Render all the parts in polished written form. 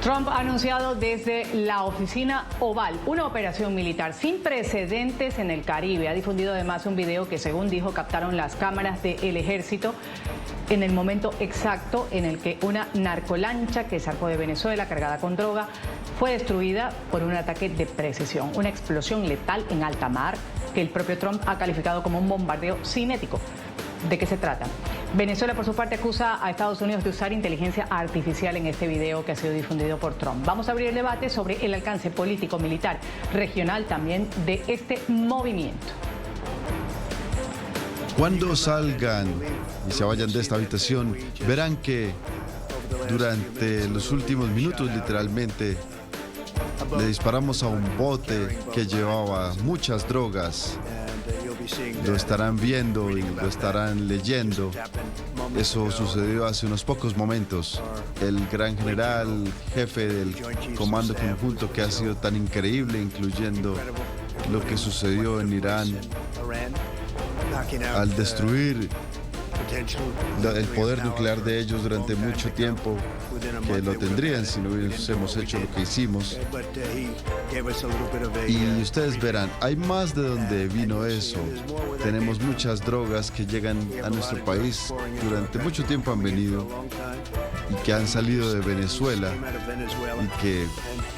Trump ha anunciado desde la oficina Oval una operación militar sin precedentes en el Caribe. Ha difundido además un video que, según dijo, captaron las cámaras del ejército en el momento exacto en el que una narcolancha que zarpó de Venezuela cargada con droga fue destruida por un ataque de precisión, una explosión letal en alta mar que el propio Trump ha calificado como un bombardeo cinético. ¿De qué se trata? Venezuela, por su parte, acusa a Estados Unidos de usar inteligencia artificial en este video que ha sido difundido por Trump. Vamos a abrir el debate sobre el alcance político, militar, regional también de este movimiento. Cuando salgan y se vayan de esta habitación, verán que durante los últimos minutos, literalmente, le disparamos a un bote que llevaba muchas drogas. Lo estarán viendo y lo estarán leyendo. Eso sucedió hace unos pocos momentos. El gran general, jefe del comando conjunto que ha sido tan increíble, incluyendo lo que sucedió en Irán, al destruir el poder nuclear de ellos durante mucho tiempo, que lo tendrían si no hubiésemos hecho lo que hicimos. Y ustedes verán, hay más de donde vino eso. Tenemos muchas drogas que llegan a nuestro país, durante mucho tiempo han venido y que han salido de Venezuela y que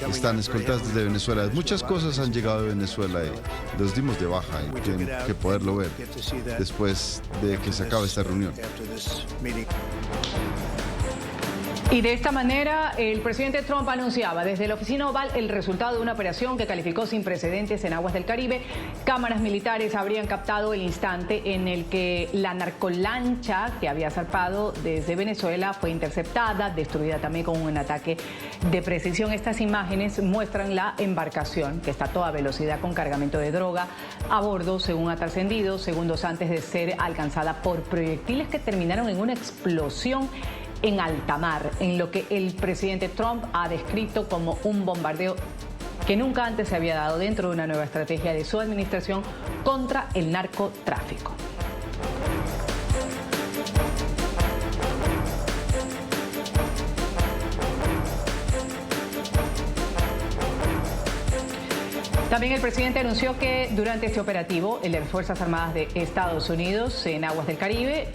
están escoltadas desde Venezuela. Muchas cosas han llegado de Venezuela y los dimos de baja y tienen que poderlo ver después de que se acabe esta reunión. Y de esta manera, el presidente Trump anunciaba desde la oficina Oval el resultado de una operación que calificó sin precedentes en aguas del Caribe. Cámaras militares habrían captado el instante en el que la narcolancha que había zarpado desde Venezuela fue interceptada, destruida también con un ataque de precisión. Estas imágenes muestran la embarcación que está a toda velocidad con cargamento de droga a bordo, según ha trascendido, segundos antes de ser alcanzada por proyectiles que terminaron en una explosión en alta mar, en lo que el presidente Trump ha descrito como un bombardeo que nunca antes se había dado dentro de una nueva estrategia de su administración contra el narcotráfico. También el presidente anunció que durante este operativo, el de las Fuerzas Armadas de Estados Unidos en aguas del Caribe,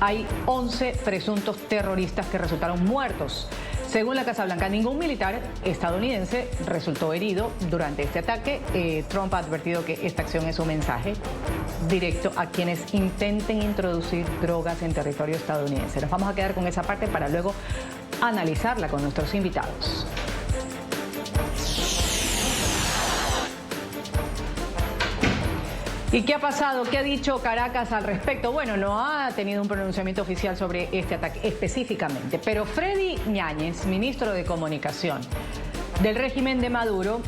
hay 11 presuntos terroristas que resultaron muertos. Según la Casa Blanca, ningún militar estadounidense resultó herido durante este ataque. Trump ha advertido que esta acción es un mensaje directo a quienes intenten introducir drogas en territorio estadounidense. Nos vamos a quedar con esa parte para luego analizarla con nuestros invitados. ¿Y qué ha pasado? ¿Qué ha dicho Caracas al respecto? Bueno, no ha tenido un pronunciamiento oficial sobre este ataque específicamente, pero Freddy Ñáñez, ministro de Comunicación del régimen de Maduro,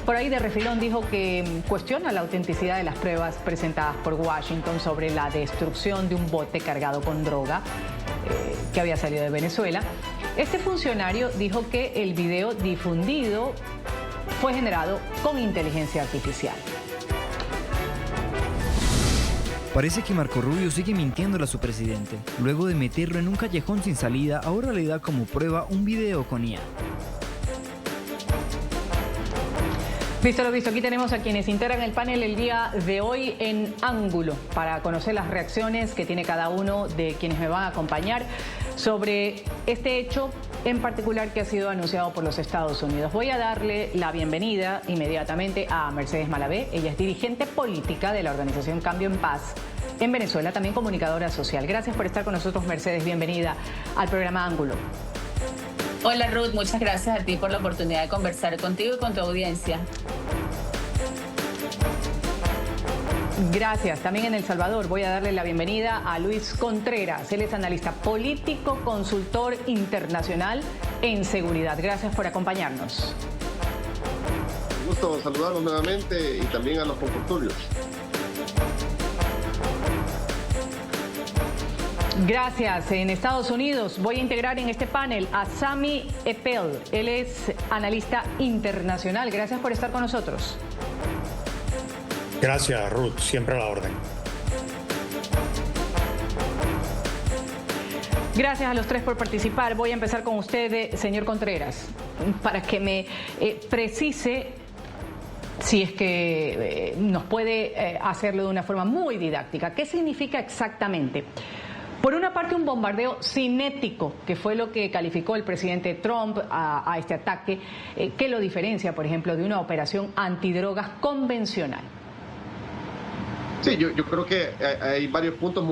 por ahí de refilón dijo que cuestiona la autenticidad de las pruebas presentadas por Washington sobre la destrucción de un bote cargado con droga que había salido de Venezuela. Este funcionario dijo que el video difundido fue generado con inteligencia artificial. Parece que Marco Rubio sigue mintiéndole a su presidente. Luego de meterlo en un callejón sin salida, ahora le da como prueba un video con IA. Visto lo visto, aquí tenemos a quienes integran el panel el día de hoy en ángulo para conocer las reacciones que tiene cada uno de quienes me van a acompañar sobre este hecho en particular que ha sido anunciado por los Estados Unidos. Voy a darle la bienvenida inmediatamente a Mercedes Malavé. Ella es dirigente política de la organización Cambio en Paz en Venezuela, también comunicadora social. Gracias por estar con nosotros, Mercedes. Bienvenida al programa Ángulo. Hola Ruth, muchas gracias a ti por la oportunidad de conversar contigo y con tu audiencia. Gracias. También en El Salvador voy a darle la bienvenida a Luis Contreras. Él es analista político, consultor internacional en seguridad. Gracias por acompañarnos. Un gusto saludarlos nuevamente y también a los contertulios. Gracias. En Estados Unidos voy a integrar en este panel a Sami Eppel. Él es analista internacional. Gracias por estar con nosotros. Gracias, Ruth. Siempre a la orden. Gracias a los tres por participar. Voy a empezar con usted, señor Contreras, para que me precise, si es que nos puede hacerlo de una forma muy didáctica, ¿qué significa exactamente? Por una parte, un bombardeo cinético, que fue lo que calificó el presidente Trump a este ataque, que lo diferencia, por ejemplo, de una operación antidrogas convencional. Sí, yo creo que hay varios puntos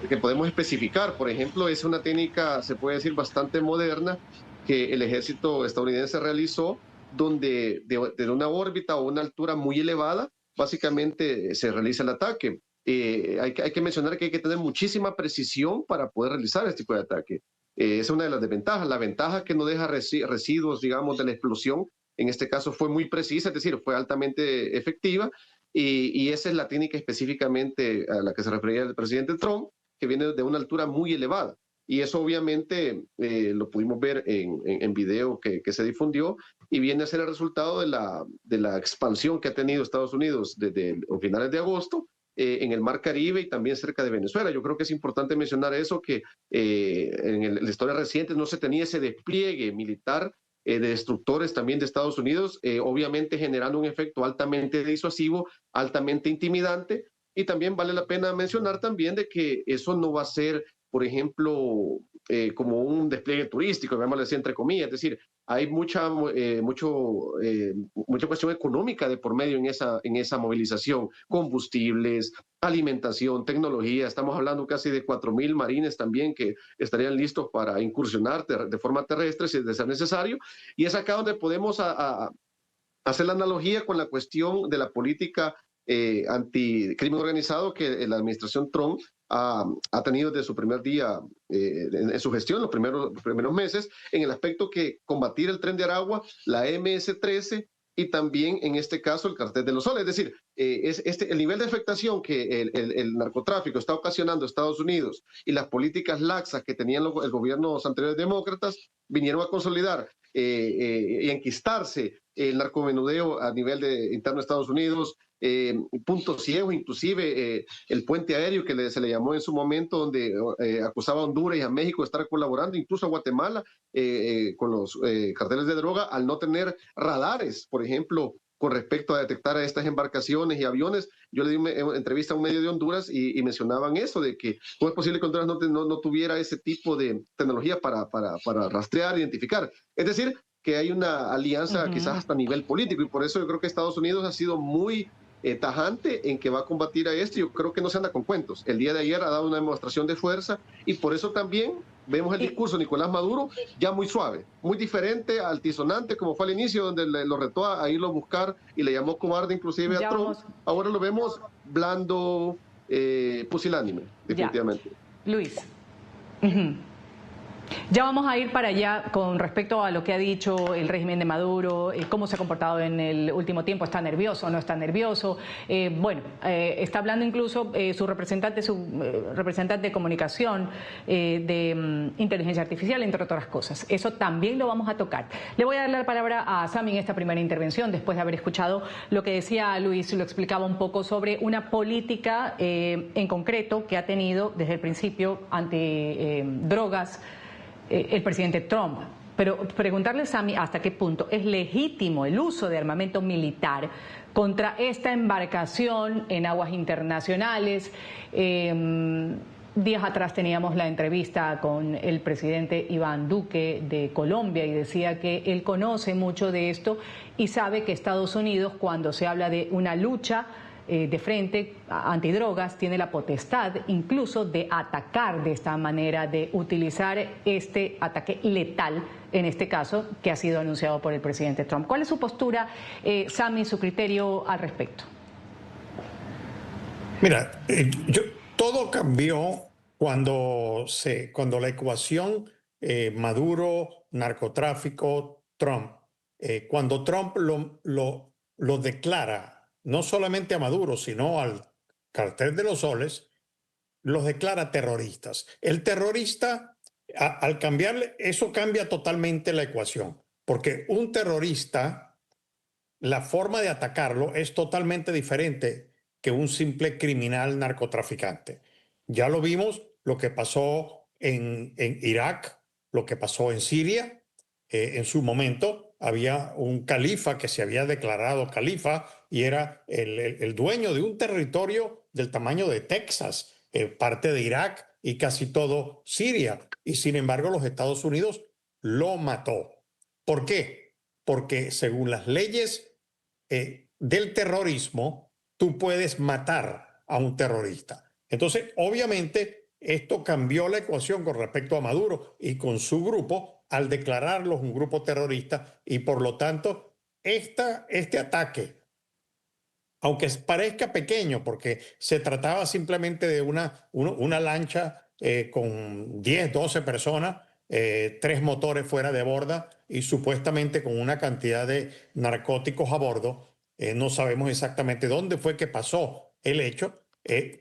que podemos especificar. Por ejemplo, es una técnica, se puede decir, bastante moderna que el ejército estadounidense realizó, donde de una órbita o una altura muy elevada, básicamente se realiza el ataque. Hay que mencionar que hay que tener muchísima precisión para poder realizar este tipo de ataque. Esa es una de las desventajas. La ventaja que no deja residuos, digamos, de la explosión, en este caso fue muy precisa, es decir, fue altamente efectiva. Y esa es la técnica específicamente a la que se refería el presidente Trump, que viene de una altura muy elevada. Y eso obviamente lo pudimos ver en video que se difundió, y viene a ser el resultado de la expansión que ha tenido Estados Unidos desde finales de agosto en el Mar Caribe y también cerca de Venezuela. Yo creo que es importante mencionar eso, que en la historia reciente no se tenía ese despliegue militar de destructores también de Estados Unidos, obviamente generando un efecto altamente disuasivo, altamente intimidante. Y también vale la pena mencionar también de que eso no va a ser, por ejemplo, como un despliegue turístico, llamémosle así entre comillas, es decir, hay mucha cuestión económica de por medio en esa movilización, combustibles, alimentación, tecnología. Estamos hablando casi de 4.000 marines también que estarían listos para incursionar de forma terrestre si de ser necesario. Y es acá donde podemos hacer la analogía con la cuestión de la política anticrimen organizado que la administración Trump ha tenido desde su primer día en su gestión, los primeros meses, en el aspecto que combatir el Tren de Aragua, la MS-13 y también en este caso el Cartel de los Soles. Es decir, el nivel de afectación que el narcotráfico está ocasionando a Estados Unidos y las políticas laxas que tenían los gobiernos anteriores demócratas vinieron a consolidar y enquistarse el narcomenudeo a nivel interno de Estados Unidos, puntos ciegos, inclusive el puente aéreo que se le llamó en su momento, donde acusaba a Honduras y a México de estar colaborando, incluso a Guatemala, con los carteles de droga, al no tener radares, por ejemplo, con respecto a detectar a estas embarcaciones y aviones. Yo le di una entrevista a un medio de Honduras y mencionaban eso, de que cómo es posible que Honduras no tuviera ese tipo de tecnología para rastrear, identificar. Es decir, que hay una alianza quizás hasta a nivel político, y por eso yo creo que Estados Unidos ha sido muy tajante en que va a combatir a esto. Yo creo que no se anda con cuentos. El día de ayer ha dado una demostración de fuerza, y por eso también vemos el discurso de Nicolás Maduro ya muy suave, muy diferente, altisonante, como fue al inicio, donde lo retó a irlo a buscar y le llamó cobarde inclusive a Trump. Ahora lo vemos blando, pusilánime, definitivamente. Ya. Luis. Ya vamos a ir para allá con respecto a lo que ha dicho el régimen de Maduro, cómo se ha comportado en el último tiempo. ¿Está nervioso? ¿No está nervioso? Está hablando incluso su representante de comunicación, de inteligencia artificial, entre otras cosas. Eso también lo vamos a tocar. Le voy a dar la palabra a Sammy en esta primera intervención, después de haber escuchado lo que decía Luis, lo explicaba un poco sobre una política en concreto que ha tenido desde el principio ante drogas el presidente Trump. Pero preguntarle, Sammy, hasta qué punto es legítimo el uso de armamento militar contra esta embarcación en aguas internacionales. Días atrás teníamos la entrevista con el presidente Iván Duque de Colombia y decía que él conoce mucho de esto y sabe que Estados Unidos, cuando se habla de una lucha de frente antidrogas, tiene la potestad incluso de atacar de esta manera, de utilizar este ataque letal, en este caso, que ha sido anunciado por el presidente Trump. ¿Cuál es su postura, Sammy, su criterio al respecto? Mira, todo cambió cuando la ecuación Maduro, narcotráfico, Trump, cuando Trump lo declara, no solamente a Maduro, sino al Cartel de los Soles, los declara terroristas. El terrorista, al cambiarle, eso cambia totalmente la ecuación, porque un terrorista, la forma de atacarlo es totalmente diferente que un simple criminal narcotraficante. Ya lo vimos, lo que pasó en Irak, lo que pasó en Siria. En su momento había un califa que se había declarado califa y era el dueño de un territorio del tamaño de Texas, parte de Irak y casi todo Siria. Y sin embargo los Estados Unidos lo mató. ¿Por qué? Porque según las leyes del terrorismo, tú puedes matar a un terrorista. Entonces, obviamente, esto cambió la ecuación con respecto a Maduro y con su grupo al declararlos un grupo terrorista y por lo tanto, este ataque, aunque parezca pequeño, porque se trataba simplemente de una lancha con 10, 12 personas, 3 motores fuera de borda y supuestamente con una cantidad de narcóticos a bordo. No sabemos exactamente dónde fue que pasó el hecho,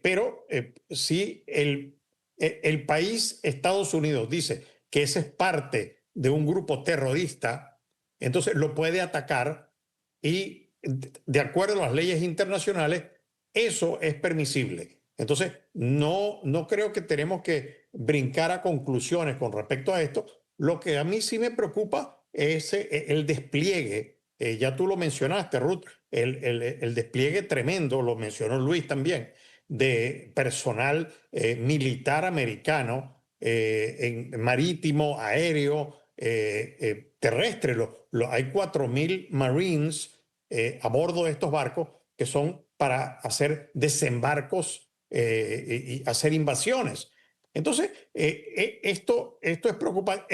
pero sí el país Estados Unidos dice que ese es parte de un grupo terrorista, entonces lo puede atacar y de acuerdo a las leyes internacionales, eso es permisible. Entonces, no creo que tenemos que brincar a conclusiones con respecto a esto. Lo que a mí sí me preocupa es el despliegue. Ya tú lo mencionaste, Ruth, el despliegue tremendo, lo mencionó Luis también, de personal militar americano en marítimo, aéreo, terrestre. Hay 4.000 Marines a bordo de estos barcos que son para hacer desembarcos y hacer invasiones. Entonces, esto es preocupante.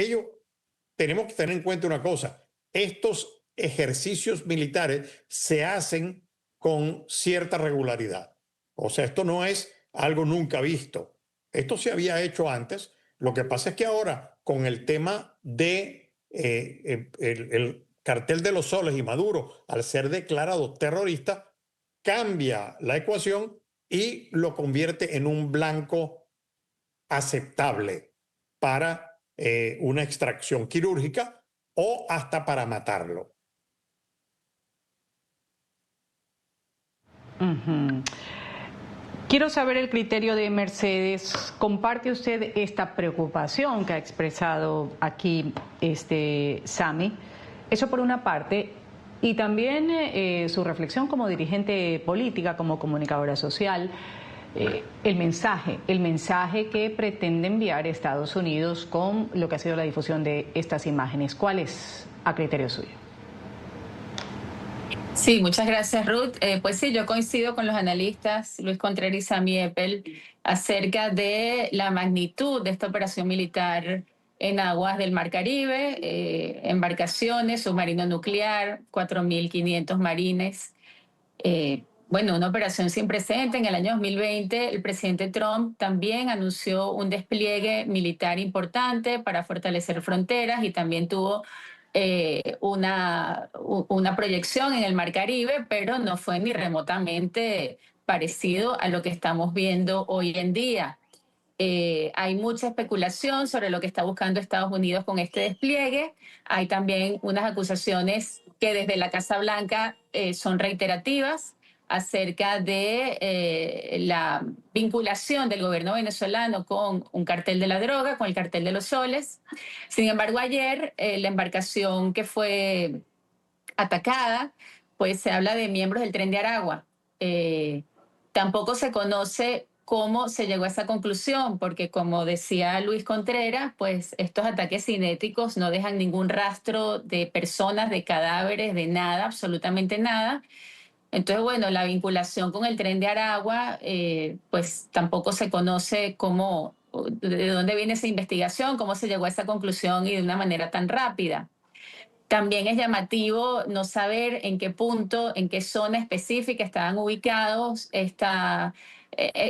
Tenemos que tener en cuenta una cosa. Estos ejercicios militares se hacen con cierta regularidad. O sea, esto no es algo nunca visto. Esto se había hecho antes. Lo que pasa es que ahora, con el tema de el Cartel de los Soles y Maduro, al ser declarado terrorista, cambia la ecuación y lo convierte en un blanco aceptable para una extracción quirúrgica o hasta para matarlo. Quiero saber el criterio de Mercedes. ¿Comparte usted esta preocupación que ha expresado aquí Sami? Eso por una parte. Y también su reflexión como dirigente política, como comunicadora social, el mensaje que pretende enviar Estados Unidos con lo que ha sido la difusión de estas imágenes. ¿Cuál es a criterio suyo? Sí, muchas gracias, Ruth. Pues sí, yo coincido con los analistas Luis Contreras y Sami Eppel acerca de la magnitud de esta operación militar en aguas del Mar Caribe, embarcaciones, submarino nuclear, 4.500 marines. Bueno, una operación sin precedente. En el año 2020, el presidente Trump también anunció un despliegue militar importante para fortalecer fronteras y también tuvo una proyección en el Mar Caribe, pero no fue ni remotamente parecido a lo que estamos viendo hoy en día. Hay mucha especulación sobre lo que está buscando Estados Unidos con este despliegue. Hay también unas acusaciones que desde la Casa Blanca son reiterativas acerca de la vinculación del gobierno venezolano con un cartel de la droga, con el cartel de los soles. Sin embargo, ayer la embarcación que fue atacada, pues se habla de miembros del Tren de Aragua. Tampoco se conoce cómo se llegó a esa conclusión, porque como decía Luis Contreras, pues estos ataques cinéticos no dejan ningún rastro de personas, de cadáveres, de nada, absolutamente nada. Entonces, bueno, la vinculación con el Tren de Aragua, pues tampoco se conoce cómo, de dónde viene esa investigación, cómo se llegó a esa conclusión y de una manera tan rápida. También es llamativo no saber en qué punto, en qué zona específica estaban ubicados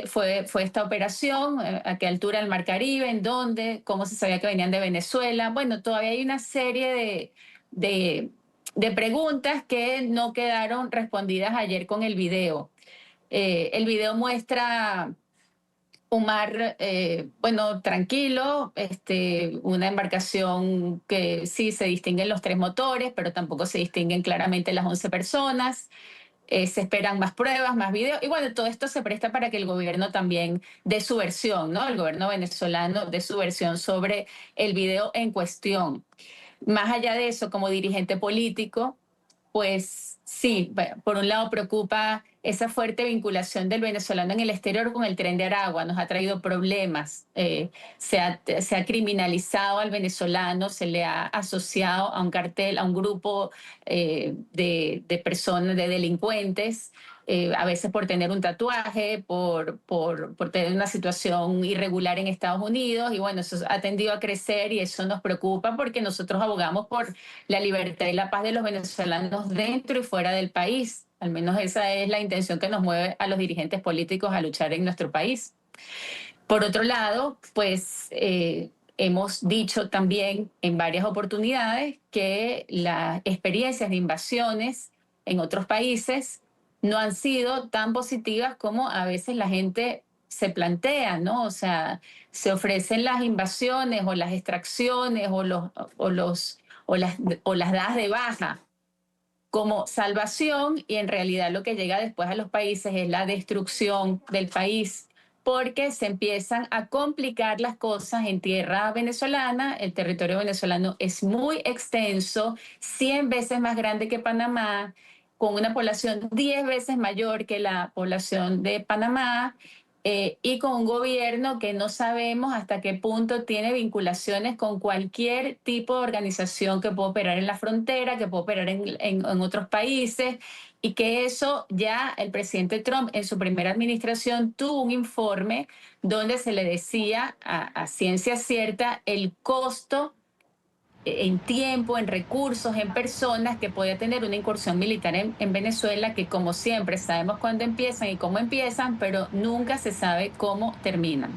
fue esta operación, a qué altura del Mar Caribe, en dónde, cómo se sabía que venían de Venezuela. Bueno, todavía hay una serie de preguntas que no quedaron respondidas ayer con el video. El video muestra un mar, bueno, tranquilo, una embarcación que sí se distinguen los 3 motores, pero tampoco se distinguen claramente las 11 personas. Se esperan más pruebas, más videos, y bueno, todo esto se presta para que el gobierno también dé su versión, ¿no? El gobierno venezolano dé su versión sobre el video en cuestión. Más allá de eso, como dirigente político, pues sí, por un lado preocupa esa fuerte vinculación del venezolano en el exterior con el Tren de Aragua, nos ha traído problemas, se ha criminalizado al venezolano, se le ha asociado a un cartel, a un grupo de personas, de delincuentes, a veces por tener un tatuaje, por tener una situación irregular en Estados Unidos, y bueno, eso ha tendido a crecer y eso nos preocupa porque nosotros abogamos por la libertad y la paz de los venezolanos dentro y fuera del país. Al menos esa es la intención que nos mueve a los dirigentes políticos a luchar en nuestro país. Por otro lado, pues hemos dicho también en varias oportunidades que las experiencias de invasiones en otros países no han sido tan positivas como a veces la gente se plantea, ¿no? O sea, se ofrecen las invasiones o las extracciones o las dadas de baja como salvación, y en realidad lo que llega después a los países es la destrucción del país, porque se empiezan a complicar las cosas en tierra venezolana. El territorio venezolano es muy extenso, 100 veces más grande que Panamá, con una población 10 veces mayor que la población de Panamá, y con un gobierno que no sabemos hasta qué punto tiene vinculaciones con cualquier tipo de organización que pueda operar en la frontera, que pueda operar en otros países, y que eso ya el presidente Trump en su primera administración tuvo un informe donde se le decía a ciencia cierta el costo en tiempo, en recursos, en personas que podía tener una incursión militar en Venezuela, que como siempre sabemos cuándo empiezan y cómo empiezan, pero nunca se sabe cómo terminan.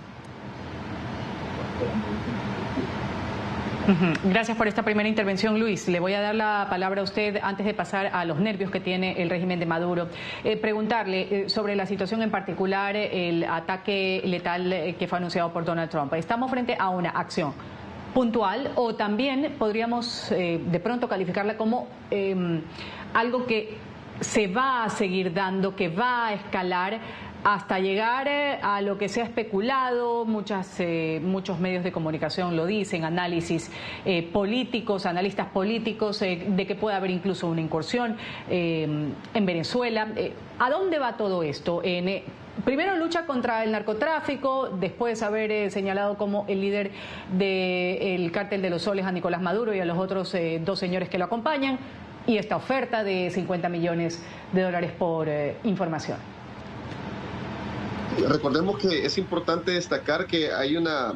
Gracias por esta primera intervención, Luis. Le voy a dar la palabra a usted antes de pasar a los nervios que tiene el régimen de Maduro. Preguntarle sobre la situación en particular, el ataque letal que fue anunciado por Donald Trump. ¿Estamos frente a una acción puntual o también podríamos de pronto calificarla como algo que se va a seguir dando, que va a escalar hasta llegar a lo que se ha especulado? Muchos medios de comunicación lo dicen, análisis políticos, analistas políticos, de que puede haber incluso una incursión en Venezuela. ¿A dónde va todo esto? Primero lucha contra el narcotráfico, después haber señalado como el líder del cártel de los soles a Nicolás Maduro y a los otros dos señores que lo acompañan, y esta oferta de $50 millones por información. Recordemos que es importante destacar que hay una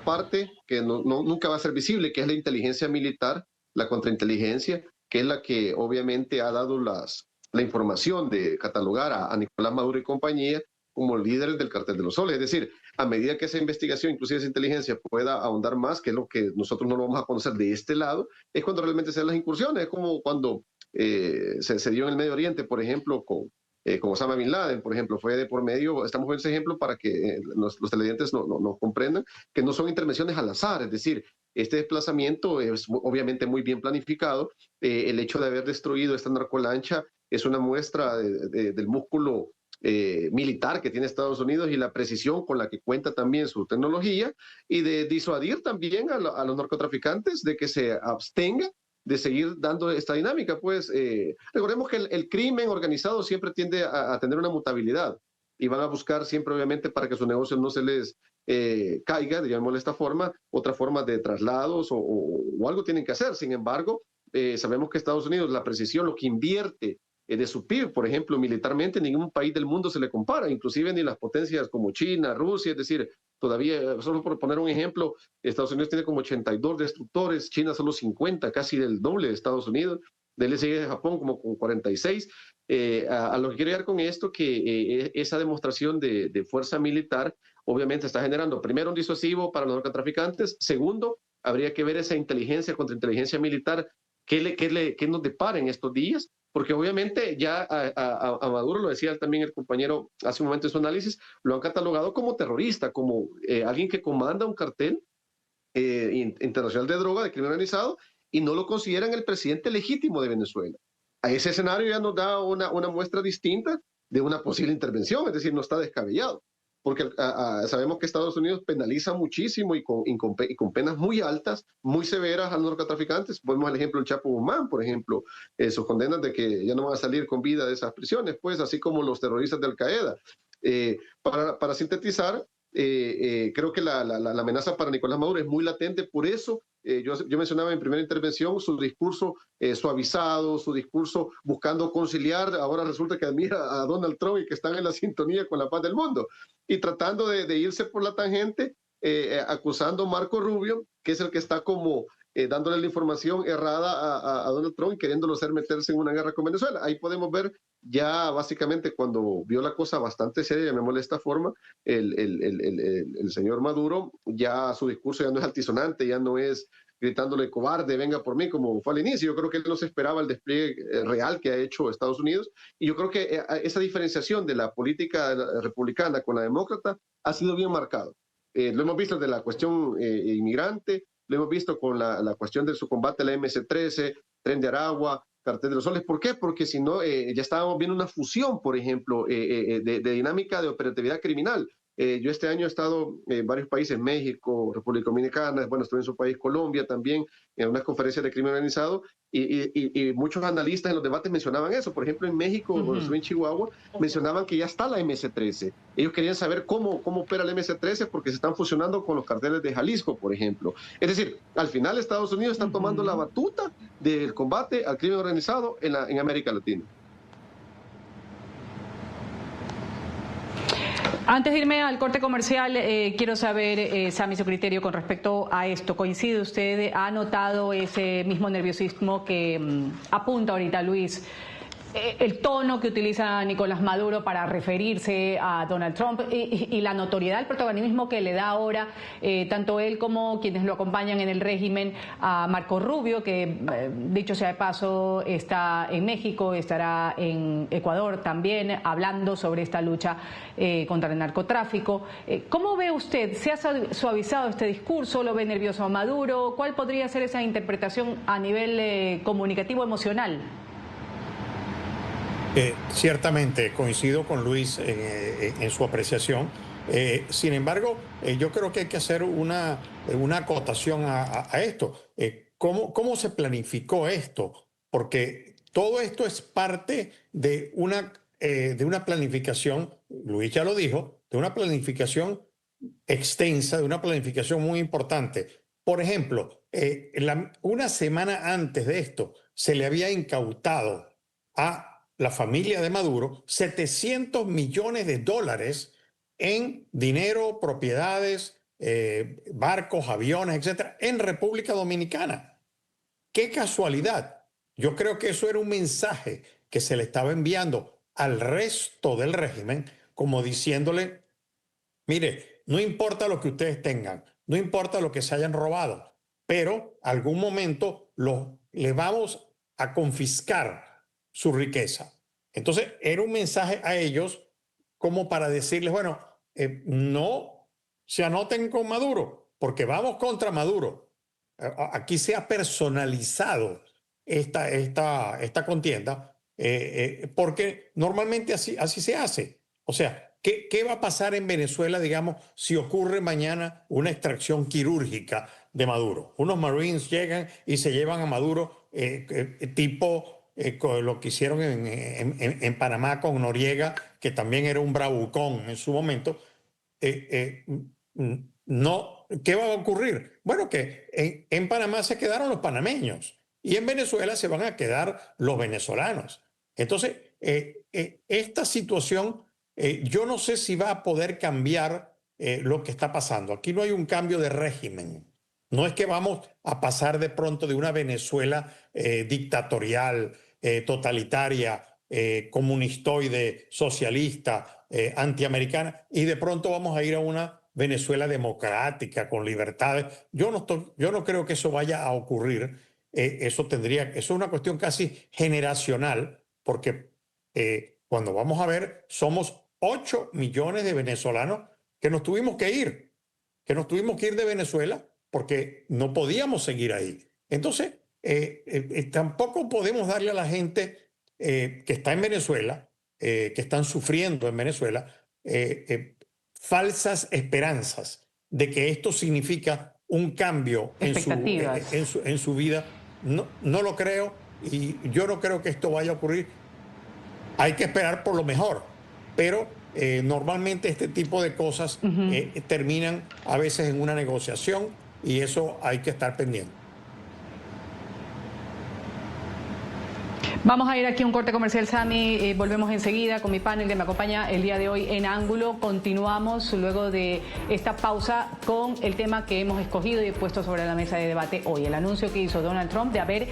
parte que nunca va a ser visible, que es la inteligencia militar, la contrainteligencia, que es la que obviamente ha dado la información de catalogar a Nicolás Maduro y compañía como líderes del cártel de los soles. Es decir, a medida que esa investigación, inclusive esa inteligencia, pueda ahondar más, que es lo que nosotros no lo vamos a conocer de este lado, es cuando realmente se dan las incursiones. Es como cuando se dio en el Medio Oriente, por ejemplo, con Osama Bin Laden, por ejemplo, fue de por medio. Estamos viendo ese ejemplo para que los televidentes no comprendan que no son intervenciones al azar. Es decir, este desplazamiento es obviamente muy bien planificado. El hecho de haber destruido esta narcolancha es una muestra del músculo militar que tiene Estados Unidos y la precisión con la que cuenta también su tecnología, y de disuadir también a los narcotraficantes de que se abstengan de seguir dando esta dinámica. Pues recordemos que el crimen organizado siempre tiende a tener una mutabilidad y van a buscar siempre, obviamente, para que su negocio no se les caiga, digámoslo de esta forma, otra forma de traslados o algo tienen que hacer. Sin embargo, sabemos que Estados Unidos, la precisión, lo que invierte de su PIB, por ejemplo, militarmente, ningún país del mundo se le compara, inclusive ni las potencias como China, Rusia. Es decir, todavía, solo por poner un ejemplo, Estados Unidos tiene como 82 destructores, China solo 50, casi del doble de Estados Unidos, de él sigue Japón como con 46. A lo que quiero llegar con esto, que esa demostración de fuerza militar obviamente está generando, primero, un disuasivo para los narcotraficantes. Segundo, habría que ver esa inteligencia contra inteligencia militar, qué nos depara en estos días, porque obviamente ya a Maduro, lo decía también el compañero hace un momento en su análisis, lo han catalogado como terrorista, como alguien que comanda un cartel internacional de droga, de crimen organizado, y no lo consideran el presidente legítimo de Venezuela. A ese escenario ya nos da una muestra distinta de una posible intervención, es decir, no está descabellado, porque sabemos que Estados Unidos penaliza muchísimo y con penas muy altas, muy severas a los narcotraficantes. Ponemos el ejemplo del Chapo Guzmán, por ejemplo, sus condenas de que ya no van a salir con vida de esas prisiones, pues así como los terroristas de Al-Qaeda. Para sintetizar, creo que la amenaza para Nicolás Maduro es muy latente, por eso yo mencionaba en primera intervención su discurso suavizado, su discurso buscando conciliar, ahora resulta que admira a Donald Trump y que están en la sintonía con la paz del mundo, y tratando de irse por la tangente, acusando a Marco Rubio, que es el que está como dándole la información errada a Donald Trump y queriéndolo hacer meterse en una guerra con Venezuela. Ahí podemos ver ya básicamente cuando vio la cosa bastante seria, llamémosle de esta forma, el señor Maduro, ya su discurso ya no es altisonante, ya no es gritándole cobarde, venga por mí, como fue al inicio. Yo creo que él no se esperaba el despliegue real que ha hecho Estados Unidos, y yo creo que esa diferenciación de la política republicana con la demócrata ha sido bien marcado. Lo hemos visto de la cuestión inmigrante, lo hemos visto con la cuestión de su combate a la MS-13, Tren de Aragua, Cartel de los Soles. ¿Por qué? Porque si no, ya estábamos viendo una fusión, por ejemplo, de dinámica de operatividad criminal. Yo este año he estado en varios países, México, República Dominicana, bueno, estuve en su país, Colombia también, en unas conferencias de crimen organizado, y muchos analistas en los debates mencionaban eso. Por ejemplo, en México, cuando estuve en Chihuahua, mencionaban que ya está la MS-13. Ellos querían saber cómo opera la MS-13 porque se están fusionando con los carteles de Jalisco, por ejemplo. Es decir, al final Estados Unidos está tomando la batuta del combate al crimen organizado en América Latina. Antes de irme al corte comercial, quiero saber, Sammy, su criterio con respecto a esto. ¿Coincide usted? ¿Ha notado ese mismo nerviosismo que apunta ahorita Luis? El tono que utiliza Nicolás Maduro para referirse a Donald Trump y la notoriedad, el protagonismo que le da ahora tanto él como quienes lo acompañan en el régimen a Marco Rubio, que dicho sea de paso está en México, estará en Ecuador también hablando sobre esta lucha contra el narcotráfico. ¿Cómo ve usted? ¿Se ha suavizado este discurso? ¿Lo ve nervioso a Maduro? ¿Cuál podría ser esa interpretación a nivel comunicativo emocional? Ciertamente coincido con Luis en su apreciación. Sin embargo, yo creo que hay que hacer una acotación a esto. ¿Cómo se planificó esto? Porque todo esto es parte de una planificación, Luis ya lo dijo, de una planificación extensa, de una planificación muy importante. Por ejemplo, una semana antes de esto se le había incautado a la familia de Maduro $700 millones en dinero, propiedades, barcos, aviones, etcétera, en República Dominicana. ¡Qué casualidad! Yo creo que eso era un mensaje que se le estaba enviando al resto del régimen, como diciéndole, mire, no importa lo que ustedes tengan, no importa lo que se hayan robado, pero algún momento le vamos a confiscar su riqueza. Entonces era un mensaje a ellos como para decirles, bueno, no se anoten con Maduro, porque vamos contra Maduro. Aquí se ha personalizado esta contienda, porque normalmente así se hace. O sea, ¿qué va a pasar en Venezuela, digamos, si ocurre mañana una extracción quirúrgica de Maduro? Unos Marines llegan y se llevan a Maduro tipo lo que hicieron en Panamá con Noriega, que también era un bravucón en su momento. No, ¿qué va a ocurrir? Bueno, que en Panamá se quedaron los panameños y en Venezuela se van a quedar los venezolanos. Entonces, esta situación, yo no sé si va a poder cambiar lo que está pasando. Aquí no hay un cambio de régimen. No es que vamos a pasar de pronto de una Venezuela dictatorial, totalitaria, comunistoide, socialista, antiamericana, y de pronto vamos a ir a una Venezuela democrática, con libertades. Yo no creo que eso vaya a ocurrir. Eso es una cuestión casi generacional, porque cuando vamos a ver, somos 8 millones de venezolanos que nos tuvimos que ir de Venezuela porque no podíamos seguir ahí. Entonces, tampoco podemos darle a la gente que está en Venezuela, que están sufriendo en Venezuela, falsas esperanzas de que esto significa un cambio en su vida. No lo creo, y yo no creo que esto vaya a ocurrir. Hay que esperar por lo mejor, pero normalmente este tipo de cosas terminan a veces en una negociación, y eso hay que estar pendiente. Vamos a ir aquí a un corte comercial, Sami. Volvemos enseguida con mi panel que me acompaña el día de hoy en Ángulo. Continuamos luego de esta pausa con el tema que hemos escogido y puesto sobre la mesa de debate hoy. El anuncio que hizo Donald Trump de haber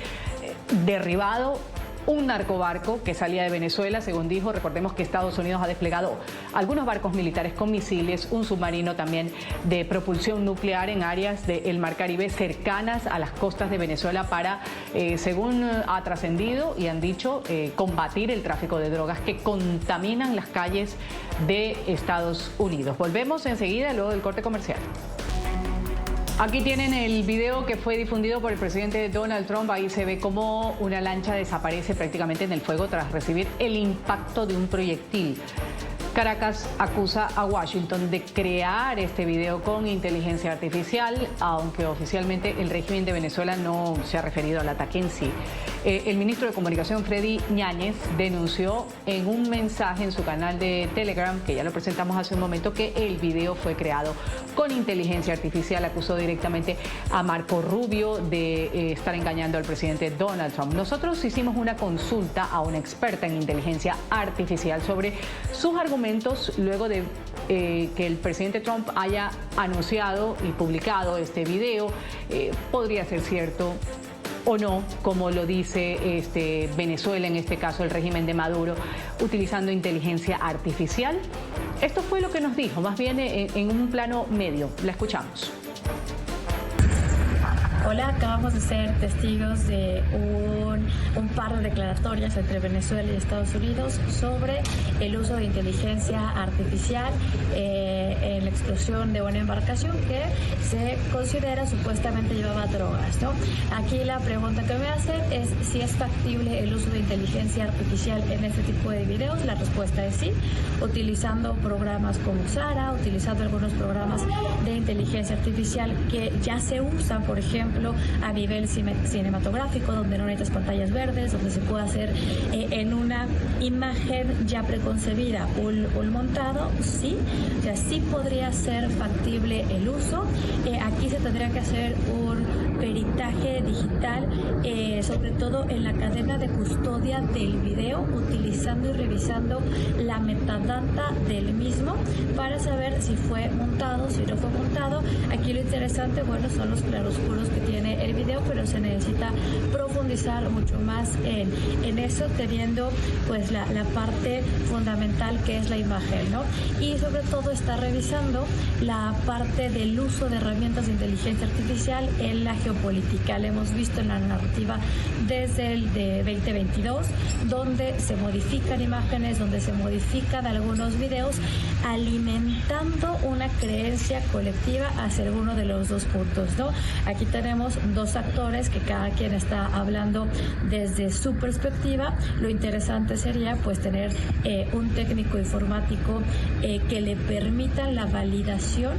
derribado un narcobarco que salía de Venezuela, según dijo. Recordemos que Estados Unidos ha desplegado algunos barcos militares con misiles, un submarino también de propulsión nuclear en áreas del Mar Caribe cercanas a las costas de Venezuela para, según ha trascendido y han dicho, combatir el tráfico de drogas que contaminan las calles de Estados Unidos. Volvemos enseguida luego del corte comercial. Aquí tienen el video que fue difundido por el presidente Donald Trump. Ahí se ve cómo una lancha desaparece prácticamente en el fuego tras recibir el impacto de un proyectil. Caracas acusa a Washington de crear este video con inteligencia artificial, aunque oficialmente el régimen de Venezuela no se ha referido al ataque en sí. El ministro de Comunicación, Freddy Ñáñez, denunció en un mensaje en su canal de Telegram, que ya lo presentamos hace un momento, que el video fue creado con inteligencia artificial. Acusó directamente a Marco Rubio de estar engañando al presidente Donald Trump. Nosotros hicimos una consulta a una experta en inteligencia artificial sobre sus argumentos luego de que el presidente Trump haya anunciado y publicado este video. Podría ser cierto o no, como lo dice Venezuela, en este caso el régimen de Maduro, utilizando inteligencia artificial. Esto fue lo que nos dijo, más bien en un plano medio. La escuchamos. Hola, acabamos de ser testigos de un par de declaratorias entre Venezuela y Estados Unidos sobre el uso de inteligencia artificial en la explosión de una embarcación que se considera supuestamente llevaba drogas, ¿no? Aquí la pregunta que me hacen es si es factible el uso de inteligencia artificial en este tipo de videos. La respuesta es sí, utilizando programas como Sara, utilizando algunos programas de inteligencia artificial que ya se usan, por ejemplo, a nivel cinematográfico, donde no necesitas pantallas verdes, donde se puede hacer en una imagen ya preconcebida un montado. Sí, o sea, sí podría ser factible el uso. Aquí se tendría que hacer un peritaje digital, sobre todo en la cadena de custodia del video, utilizando y revisando la metadata del mismo para saber si fue montado, si no fue montado. Aquí lo interesante, bueno, son los claroscuros que tiene el video, pero se necesita profundizar mucho más en eso, teniendo pues la parte fundamental que es la imagen, ¿no? Y sobre todo está revisando la parte del uso de herramientas de inteligencia artificial en la geopolítica. Lo hemos visto en la narrativa desde el de 2022, donde se modifican imágenes, donde se modifican algunos videos, alimentando una creencia colectiva hacia alguno de los dos puntos, ¿no? Aquí tenemos dos actores que cada quien está hablando desde su perspectiva. Lo interesante sería pues tener un técnico informático que le permita la validación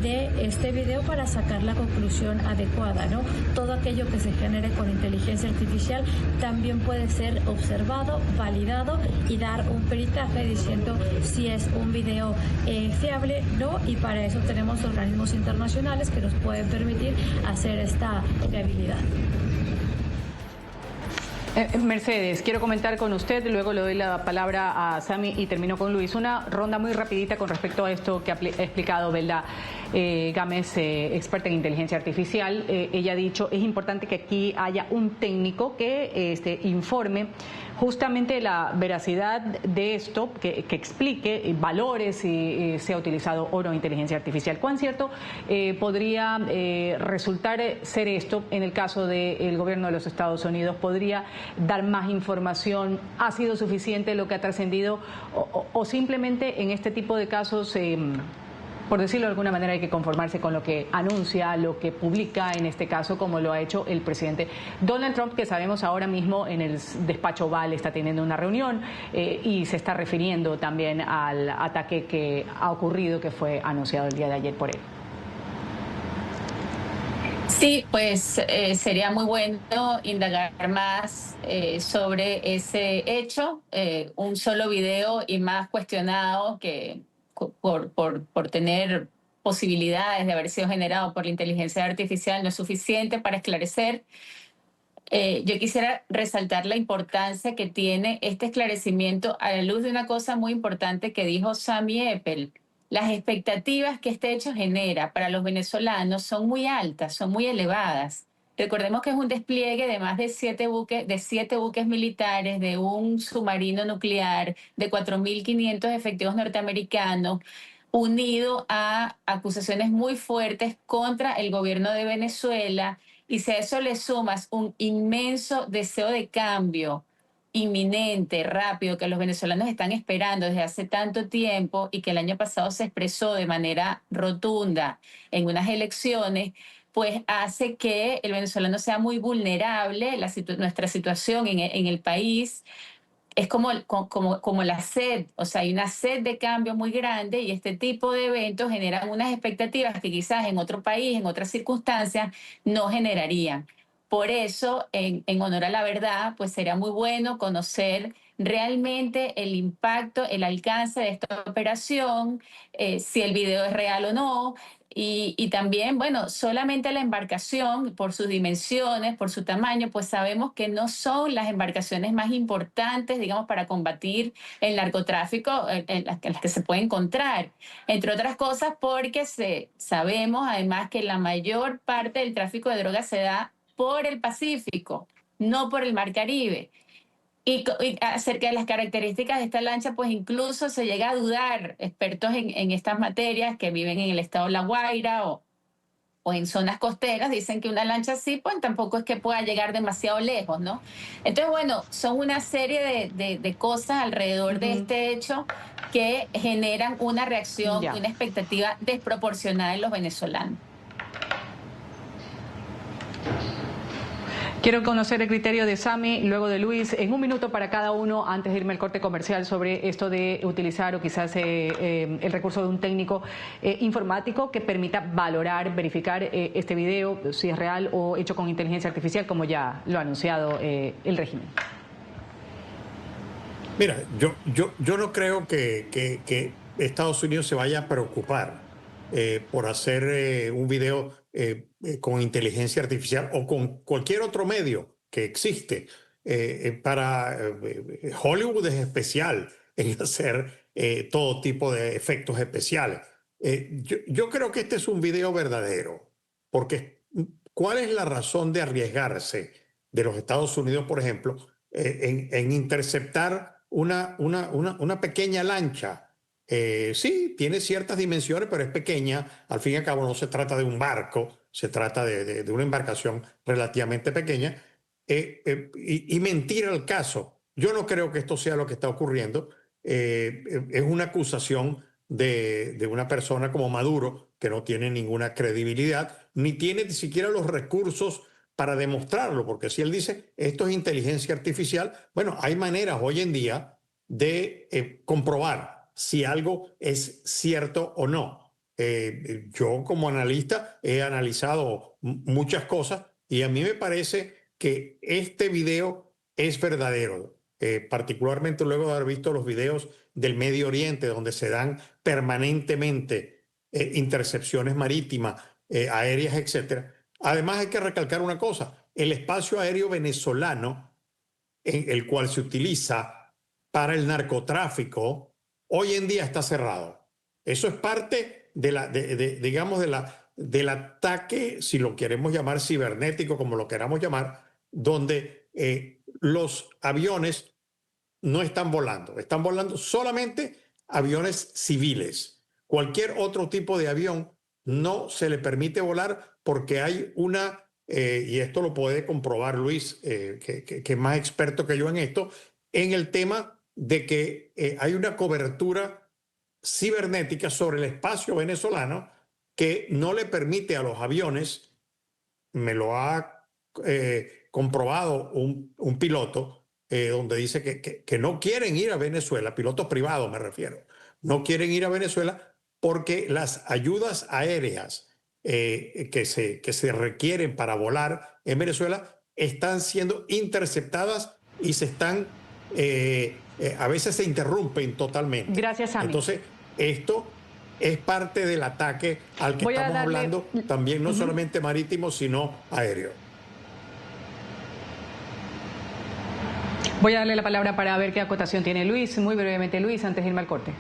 de este video para sacar la conclusión adecuada, ¿no? Todo aquello que se genere con inteligencia artificial también puede ser observado, validado y dar un peritaje diciendo si es un video fiable, ¿no? Y para eso tenemos organismos internacionales que nos pueden permitir hacer esta fiabilidad. Mercedes, quiero comentar con usted, luego le doy la palabra a Sami y termino con Luis. Una ronda muy rapidita con respecto a esto que ha explicado Belda Gámez, experta en inteligencia artificial. Ella ha dicho, es importante que aquí haya un técnico que informe justamente la veracidad de esto, que explique, valores si se ha utilizado o no inteligencia artificial. ¿Cuán cierto podría resultar ser esto en el caso del gobierno de los Estados Unidos? ¿Podría dar más información? ¿Ha sido suficiente lo que ha trascendido? ¿O simplemente en este tipo de casos Por decirlo de alguna manera, hay que conformarse con lo que anuncia, lo que publica, en este caso, como lo ha hecho el presidente Donald Trump, que sabemos ahora mismo en el despacho Oval está teniendo una reunión y se está refiriendo también al ataque que ha ocurrido, que fue anunciado el día de ayer por él. Sí, pues sería muy bueno indagar más sobre ese hecho. Un solo video y más cuestionado que por tener posibilidades de haber sido generado por la inteligencia artificial no es suficiente para esclarecer. Yo quisiera resaltar la importancia que tiene este esclarecimiento a la luz de una cosa muy importante que dijo Sami Eppel. Las expectativas que este hecho genera para los venezolanos son muy altas, son muy elevadas. Recordemos que es un despliegue de más de 7 buques militares, de un submarino nuclear, de 4.500 efectivos norteamericanos, unido a acusaciones muy fuertes contra el gobierno de Venezuela. Y si a eso le sumas un inmenso deseo de cambio inminente, rápido, que los venezolanos están esperando desde hace tanto tiempo y que el año pasado se expresó de manera rotunda en unas elecciones, pues hace que el venezolano sea muy vulnerable, nuestra situación en el país. Es como la sed, o sea, hay una sed de cambio muy grande y este tipo de eventos generan unas expectativas que quizás en otro país, en otras circunstancias, no generarían. Por eso, en honor a la verdad, pues sería muy bueno conocer realmente el impacto, el alcance de esta operación, si el video es real o no. Y también, bueno, solamente la embarcación, por sus dimensiones, por su tamaño, pues sabemos que no son las embarcaciones más importantes, digamos, para combatir el narcotráfico en las que se puede encontrar. Entre otras cosas porque sabemos además que la mayor parte del tráfico de drogas se da por el Pacífico, no por el Mar Caribe. Y acerca de las características de esta lancha, pues incluso se llega a dudar, expertos en estas materias que viven en el estado de La Guaira o en zonas costeras, dicen que una lancha así, pues tampoco es que pueda llegar demasiado lejos, ¿no? Entonces, bueno, son una serie de cosas alrededor de este hecho que generan una reacción, una expectativa desproporcionada en los venezolanos. Quiero conocer el criterio de Sami, luego de Luis, en un minuto para cada uno, antes de irme al corte comercial, sobre esto de utilizar o quizás el recurso de un técnico informático que permita valorar, verificar este video, si es real o hecho con inteligencia artificial, como ya lo ha anunciado el régimen. Mira, yo no creo que Estados Unidos se vaya a preocupar por hacer un video con inteligencia artificial o con cualquier otro medio que existe. Hollywood es especial en hacer todo tipo de efectos especiales. Yo creo que este es un video verdadero, porque ¿cuál es la razón de arriesgarse de los Estados Unidos, por ejemplo, en interceptar una pequeña lancha? Sí, tiene ciertas dimensiones, pero es pequeña. Al fin y al cabo no se trata de un barco, se trata de una embarcación relativamente pequeña. Y mentir al caso. Yo no creo que esto sea lo que está ocurriendo. Es una acusación de una persona como Maduro, que no tiene ninguna credibilidad, ni tiene ni siquiera los recursos para demostrarlo, porque si él dice esto es inteligencia artificial, bueno, hay maneras hoy en día de comprobar si algo es cierto o no. Yo como analista he analizado muchas cosas y a mí me parece que este video es verdadero, particularmente luego de haber visto los videos del Medio Oriente, donde se dan permanentemente intercepciones marítimas, aéreas, etc. Además hay que recalcar una cosa, el espacio aéreo venezolano, en el cual se utiliza para el narcotráfico, hoy en día está cerrado. Eso es parte digamos, del ataque, si lo queremos llamar cibernético, como lo queramos llamar, donde los aviones no están volando solamente aviones civiles. Cualquier otro tipo de avión no se le permite volar porque hay y esto lo puede comprobar Luis, que es más experto que yo en esto, en el tema de que hay una cobertura cibernética sobre el espacio venezolano que no le permite a los aviones, me lo ha comprobado un piloto, donde dice que no quieren ir a Venezuela, pilotos privados me refiero, no quieren ir a Venezuela porque las ayudas aéreas que se requieren para volar en Venezuela están siendo interceptadas y se están, a veces se interrumpen totalmente. Gracias, Sammy. Entonces, esto es parte del ataque al que estamos hablando, también no solamente marítimo, sino aéreo. Voy a darle la palabra para ver qué acotación tiene Luis. Muy brevemente, Luis, antes de irme al corte.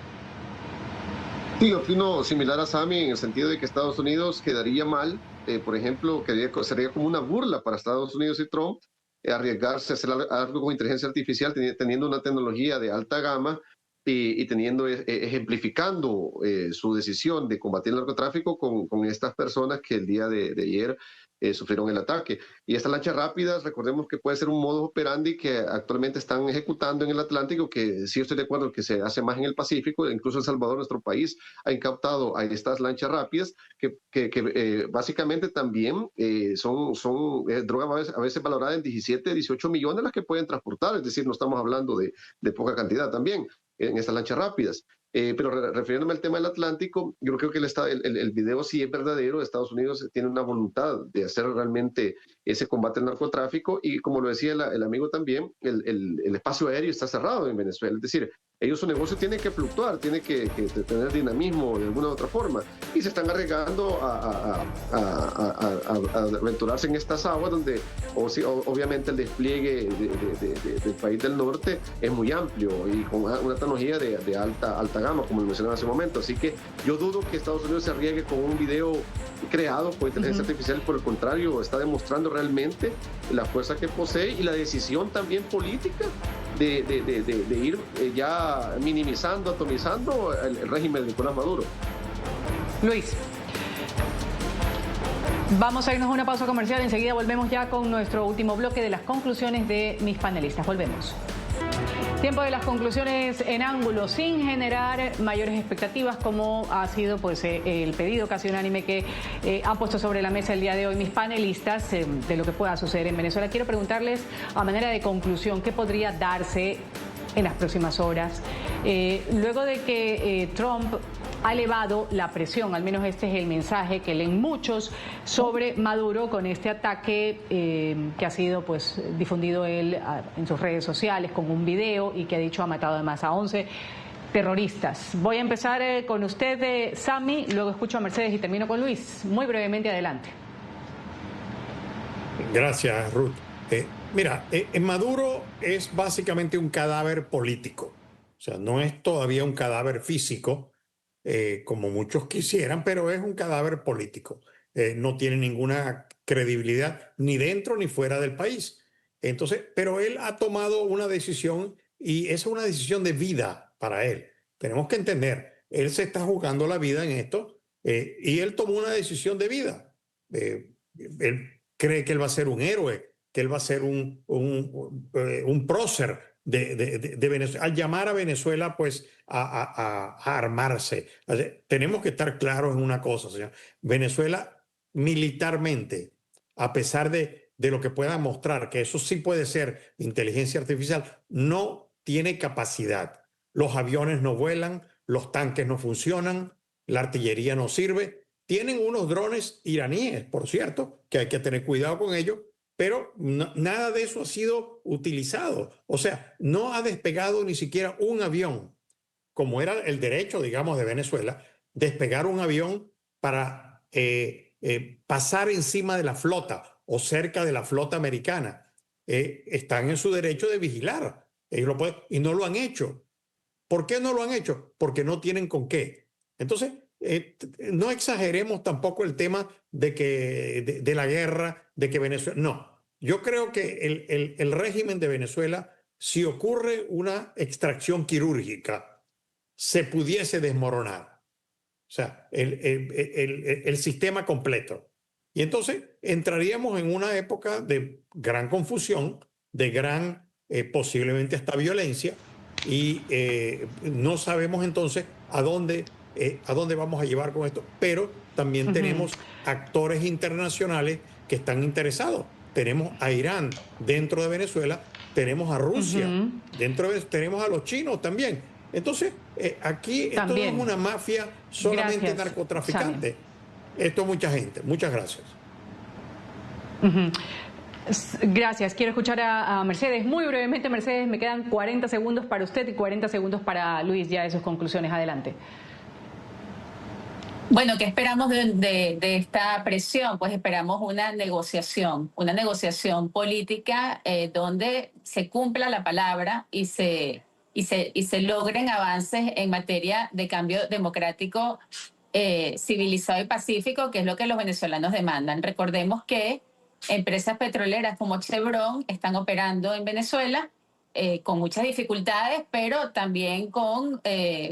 Sí, opino similar a Sammy en el sentido de que Estados Unidos quedaría mal, por ejemplo, sería como una burla para Estados Unidos y Trump arriesgarse a hacer algo con inteligencia artificial teniendo una tecnología de alta gama y teniendo, ejemplificando su decisión de combatir el narcotráfico con estas personas que el día de ayer sufrieron el ataque. Y estas lanchas rápidas, recordemos que puede ser un modus operandi que actualmente están ejecutando en el Atlántico, que sí estoy de acuerdo que se hace más en el Pacífico, incluso El Salvador, nuestro país, ha incautado a estas lanchas rápidas que básicamente también son droga a veces valorada en 17, 18 millones las que pueden transportar, es decir, no estamos hablando de poca cantidad también en estas lanchas rápidas. Pero refiriéndome al tema del Atlántico, yo creo que el video sí es verdadero. Estados Unidos tiene una voluntad de hacer realmente ese combate al narcotráfico y, como lo decía el amigo también, el espacio aéreo está cerrado en Venezuela. Es decir, ellos su negocio tiene que fluctuar, tiene que tener dinamismo de alguna u otra forma y se están arriesgando a aventurarse en estas aguas donde obviamente el despliegue del país del norte es muy amplio y con una tecnología de alta gama, como lo mencionaba hace un momento. Así que yo dudo que Estados Unidos se arriesgue con un video creado por inteligencia artificial. Por el contrario, está demostrando realmente la fuerza que posee y la decisión también política de ir ya minimizando, atomizando el régimen de Nicolás Maduro. Luis. Vamos a irnos a una pausa comercial. Enseguida volvemos ya con nuestro último bloque de las conclusiones de mis panelistas. Volvemos. Tiempo de las conclusiones en ángulo, sin generar mayores expectativas, como ha sido pues el pedido casi unánime que han puesto sobre la mesa el día de hoy mis panelistas de lo que pueda suceder en Venezuela. Quiero preguntarles, a manera de conclusión, ¿qué podría darse en las próximas horas? Luego de que Trump ha elevado la presión, al menos este es el mensaje que leen muchos, sobre Maduro con este ataque que ha sido pues difundido él en sus redes sociales con un video y que ha dicho ha matado además a 11 terroristas. Voy a empezar con usted, Sammy, luego escucho a Mercedes y termino con Luis. Muy brevemente, adelante. Gracias, Ruth. Mira, Maduro es básicamente un cadáver político, o sea, no es todavía un cadáver físico, como muchos quisieran, pero es un cadáver político. No tiene ninguna credibilidad ni dentro ni fuera del país. Entonces, pero él ha tomado una decisión y es una decisión de vida para él. Tenemos que entender, él se está jugando la vida en esto y él tomó una decisión de vida. Él cree que él va a ser un héroe, que él va a ser un prócer de Venezuela, al llamar a Venezuela pues a armarse. Tenemos que estar claros en una cosa, señor. Venezuela militarmente, a pesar de lo que pueda mostrar, que eso sí puede ser inteligencia artificial, no tiene capacidad. Los aviones no vuelan, los tanques no funcionan, la artillería no sirve. Tienen unos drones iraníes, por cierto, que hay que tener cuidado con ellos, pero nada de eso ha sido utilizado. O sea, no ha despegado ni siquiera un avión, como era el derecho, digamos, de Venezuela, despegar un avión para pasar encima de la flota o cerca de la flota americana. Están en su derecho de vigilar. Ellos lo pueden, y no lo han hecho. ¿Por qué no lo han hecho? Porque no tienen con qué. Entonces, no exageremos tampoco el tema de la guerra, de que Venezuela... No, yo creo que el régimen de Venezuela, si ocurre una extracción quirúrgica, se pudiese desmoronar. O sea, el sistema completo. Y entonces entraríamos en una época de gran confusión, de gran, posiblemente hasta violencia, y no sabemos entonces a dónde vamos a llevar con esto. Pero también tenemos actores internacionales que están interesados. Tenemos a Irán dentro de Venezuela, tenemos a Rusia dentro de, tenemos a los chinos también. Entonces, aquí esto no es una mafia solamente narcotraficante. Esto es mucha gente. Muchas gracias. Gracias. Quiero escuchar a Mercedes. Muy brevemente, Mercedes, me quedan 40 segundos para usted y 40 segundos para Luis, ya de sus conclusiones. Adelante. Bueno, ¿qué esperamos de esta presión? Pues esperamos una negociación política donde se cumpla la palabra y se logren avances en materia de cambio democrático civilizado y pacífico, que es lo que los venezolanos demandan. Recordemos que empresas petroleras como Chevron están operando en Venezuela con muchas dificultades, pero también con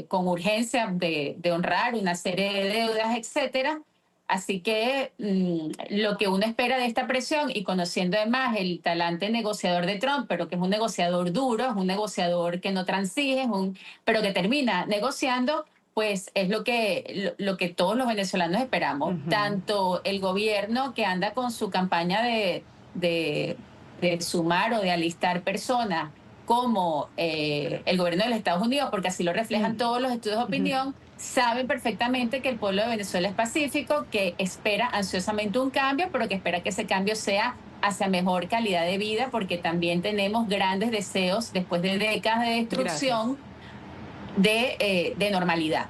urgencia de honrar una serie de deudas, etcétera. Así que lo que uno espera de esta presión, y conociendo además el talante negociador de Trump, pero que es un negociador duro, es un negociador que no transige, pero que termina negociando, pues es lo que todos los venezolanos esperamos. Tanto el gobierno, que anda con su campaña de sumar o de alistar personas, como el gobierno de los Estados Unidos, porque así lo reflejan todos los estudios de opinión, saben perfectamente que el pueblo de Venezuela es pacífico, que espera ansiosamente un cambio, pero que espera que ese cambio sea hacia mejor calidad de vida, porque también tenemos grandes deseos, después de décadas de destrucción, de normalidad.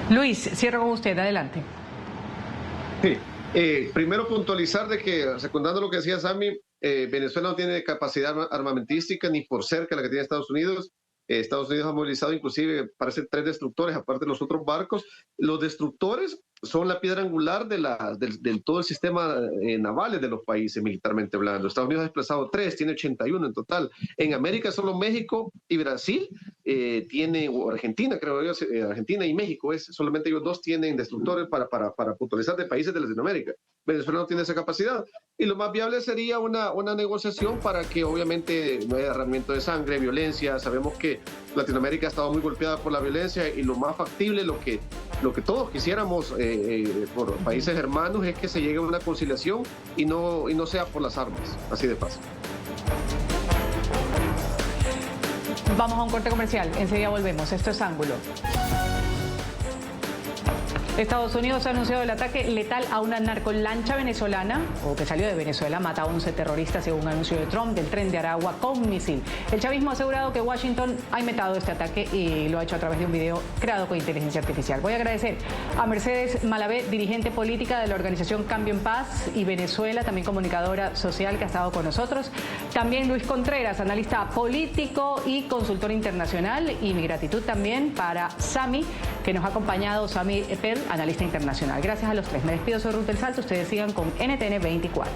Luis, cierro con usted, adelante. Sí. Primero puntualizar de que, secundando lo que decía Sammy, Venezuela no tiene capacidad armamentística ni por cerca la que tiene Estados Unidos. Estados Unidos ha movilizado inclusive, parece, 3 destructores, aparte de los otros barcos. Los destructores son la piedra angular de todo el sistema naval de los países, militarmente hablando. Estados Unidos ha desplazado 3, tiene 81 en total. En América solo México y Brasil o Argentina, creo yo, Argentina y México, solamente ellos 2 tienen destructores para puntualizar de países de Latinoamérica. Venezuela no tiene esa capacidad. Y lo más viable sería una negociación para que obviamente no haya derramamiento de sangre, violencia. Sabemos que Latinoamérica ha estado muy golpeada por la violencia, y lo más factible, lo que todos quisiéramos por países hermanos, es que se llegue a una conciliación y no sea por las armas, así de fácil. Vamos a un corte comercial, enseguida volvemos. Esto es Ángulo. Estados Unidos ha anunciado el ataque letal a una narcolancha venezolana, o que salió de Venezuela, mata a 11 terroristas según anuncio de Trump, del tren de Aragua con misil. El chavismo ha asegurado que Washington ha inventado este ataque y lo ha hecho a través de un video creado con inteligencia artificial. Voy a agradecer a Mercedes Malavé, dirigente política de la organización Cambio en Paz y Venezuela, también comunicadora social, que ha estado con nosotros. También Luis Contreras, analista político y consultor internacional. Y mi gratitud también para Sammy, que nos ha acompañado, Sammy Eppel, analista internacional. Gracias a los 3. Me despido, soy Ruth del Salto. Ustedes sigan con NTN 24.